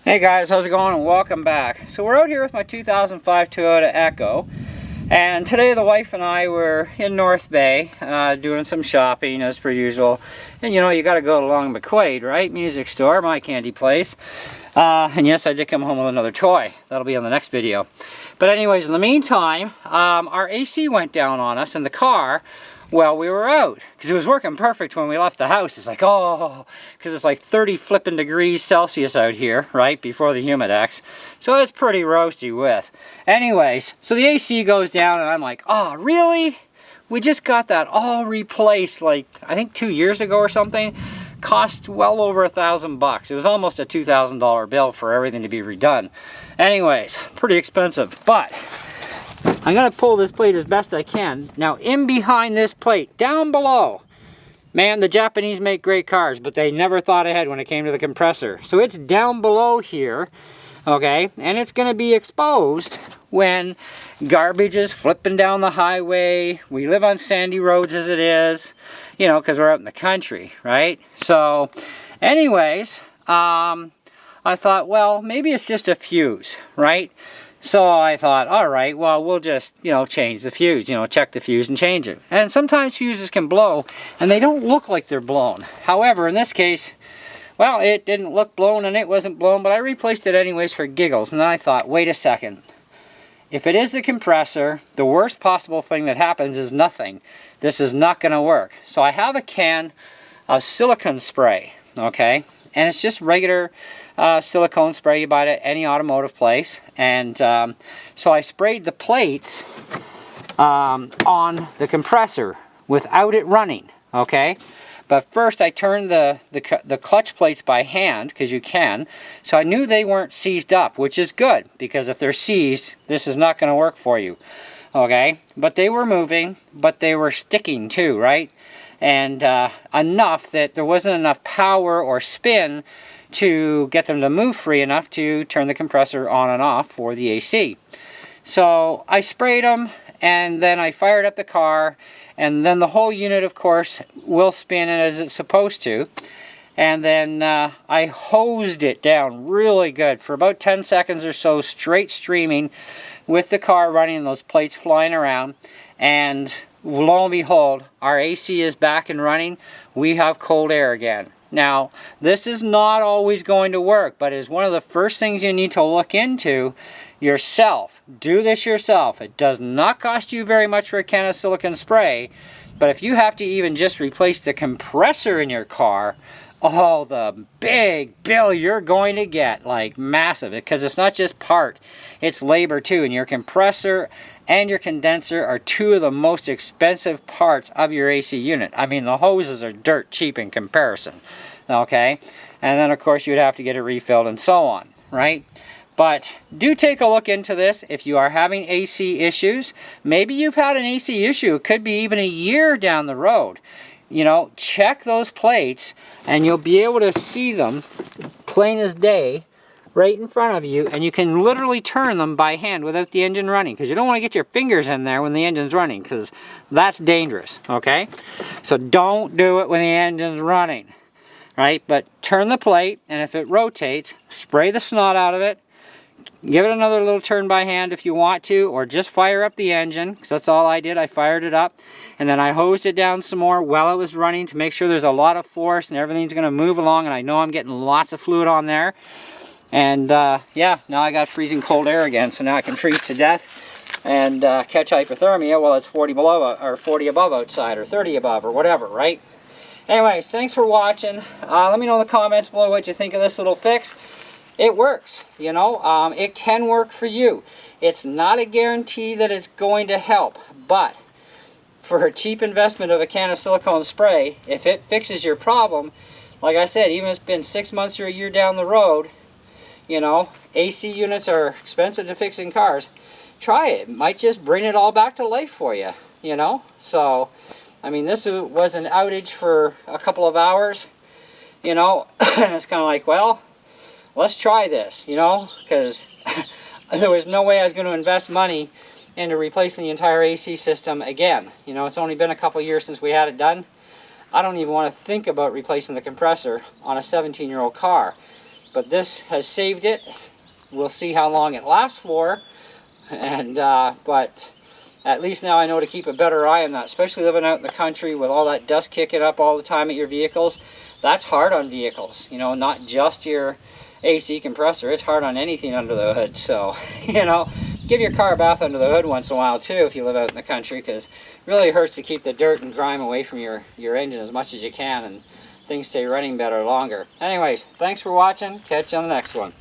Hey guys, how's it going and welcome back. So we're out here with my 2005 Toyota Echo, and today the wife and I were in North Bay doing some shopping as per usual. And you know, you got to go to Long McQuaid, right? Music store, my candy place. And yes, I did come home with another toy. That'll be on the next video. But anyways, in the meantime, our AC went down on us in the car while we were out, because it was working perfect when we left the house. It's like, oh, because it's like 30 flipping degrees Celsius out here, right, before the Humidex. So it's pretty roasty with. Anyways, so the AC goes down and I'm like, oh, really? We just got that all replaced like, I think 2 years ago or something. Cost well over $1,000 It was almost a $2,000 bill for everything to be redone. Anyways, pretty expensive, but I'm going to pull this plate as best I can. Now, in behind this plate, down below, man, the Japanese make great cars, but they never thought ahead when it came to the compressor. So it's down below here, okay, and it's going to be exposed when garbage is flipping down the highway. We live on sandy roads as it is, you know, because we're out in the country, right? So, anyways, I thought, well, maybe it's just a fuse, right? So I thought, all right, well, we'll just, you know, change the fuse, you know, check the fuse and change it. And sometimes fuses can blow, and they don't look like they're blown. However, in this case, well, it didn't look blown and it wasn't blown, but I replaced it anyways for giggles. And then I thought, wait a second. If it is the compressor, the worst possible thing that happens is nothing. This is not going to work. So I have a can of silicone spray, okay? And it's just regular silicone spray you buy at any automotive place. And so I sprayed the plates on the compressor without it running, okay? But first I turned the clutch plates by hand, because you can. So I knew they weren't seized up, which is good, because if they're seized, this is not going to work for you, okay? But they were moving, but they were sticking too, right? And enough that there wasn't enough power or spin to get them to move free enough to turn the compressor on and off for the AC. So I sprayed them, and then I fired up the car, and then the whole unit, of course, will spin as it's supposed to. And then I hosed it down really good for about 10 seconds or so, straight streaming, with the car running and those plates flying around. And lo and behold, our AC is back and running. We have cold air again. Now, this is not always going to work, but it is one of the first things you need to look into yourself. Do this yourself. It does not cost you very much for a can of silicone spray, but if you have to even just replace the compressor in your car, oh, the big bill you're going to get, like massive, because it's not just part, it's labor too, and your compressor and your condenser are two of the most expensive parts of your AC unit. I mean, the hoses are dirt cheap in comparison, okay? And then, of course, you'd have to get it refilled and so on, right? But do take a look into this if you are having AC issues. Maybe you've had an AC issue. It could be even a year down the road. You know, check those plates and you'll be able to see them plain as day right in front of you, and you can literally turn them by hand without the engine running, because you don't want to get your fingers in there when the engine's running, because that's dangerous, okay? So don't do it when the engine's running, right? But turn the plate, and if it rotates, spray the snot out of it. Give it another little turn by hand if you want to, or just fire up the engine, because that's all I did. I fired it up, and then I hosed it down some more while it was running to make sure there's a lot of force and everything's going to move along, and I know I'm getting lots of fluid on there. And yeah, now I got freezing cold air again, so now I can freeze to death and catch hypothermia while it's 40 below or 40 above outside, or 30 above, or whatever, right? Anyways, thanks for watching. Let me know in the comments below what you think of this little fix. It works, you know, it can work for you. It's not a guarantee that it's going to help, but for a cheap investment of a can of silicone spray, if it fixes your problem, like I said, even if it's been 6 months or a year down the road, you know, AC units are expensive to fix in cars. Try it. It might just bring it all back to life for you, you know. So, I mean, this was an outage for a couple of hours, you know, and it's kind of like, well, let's try this, you know, because there was no way I was going to invest money into replacing the entire AC system again. You know, it's only been a couple years since we had it done. I don't even want to think about replacing the compressor on a 17-year-old car. but this has saved it. We'll see how long it lasts for, and but at least now I know to keep a better eye on that, especially living out in the country with all that dust kicking up all the time at your vehicles. That's hard on vehicles, you know, not just your AC compressor. It's hard on anything under the hood. So, you know, give your car a bath under the hood once in a while too if you live out in the country, because it really hurts to keep the dirt and grime away from your engine as much as you can, and things stay running better longer. Anyways, thanks for watching. Catch you on the next one.